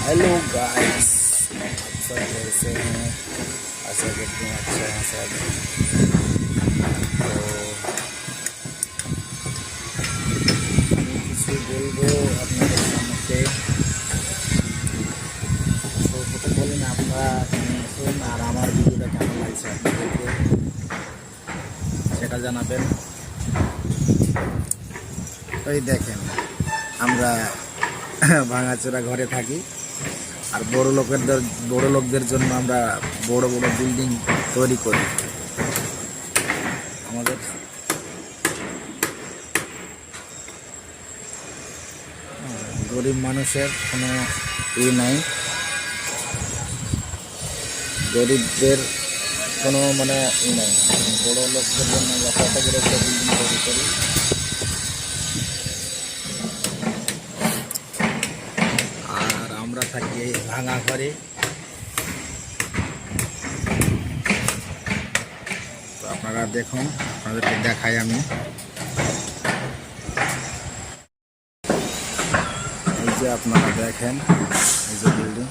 Hello guys, आप सब कैसे हैं? आशा करते हैं अच्छा हैं सब। तो আমি কিছু বলবো আপনাদের সম্মুখে। তো প্রথম বলেন আপনারা এখানে আসুন, আর আমার ভিডিওটা কেমন লাগছে আপনাদেরকে সেটা জানাবেন। ওই দেখেন, আমরা ভাঙাচোরা ঘরে থাকি, আর বড় লোকদের জন্য আমরা বড় বড় বিল্ডিং তৈরি করি। আমাদের গরিব মানুষের কোনো নাই, গরিবদের কোনো মানে নাই। বড় লোকদের জন্য আমরা কত বড় একটা বিল্ডিং তৈরি করি। আর আমরা থাকি এই ভাঙা ঘরে। তো আপনারা দেখুন, আপনাদেরকে দেখাই আমি। এই যে আপনারা দেখেন, এই যে বিল্ডিং।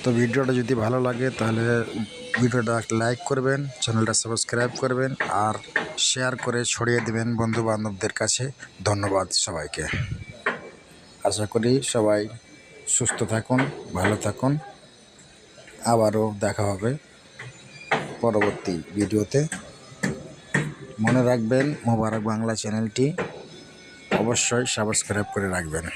তো ভিডিওটা যদি ভালো লাগে তাহলে ভিডিওটা লাইক করবেন, চ্যানেলটা সাবস্ক্রাইব করবেন, আর শেয়ার করে ছড়িয়ে দেবেন বন্ধু বান্ধবদের কাছে। ধন্যবাদ সবাইকে। আশা করি সবাই সুস্থ থাকুন, ভালো থাকুন। আবারও দেখা হবে পরবর্তী ভিডিওতে। মনে রাখবেন, মোবারক বাংলা চ্যানেলটি অবশ্যই সাবস্ক্রাইব করে রাখবেন।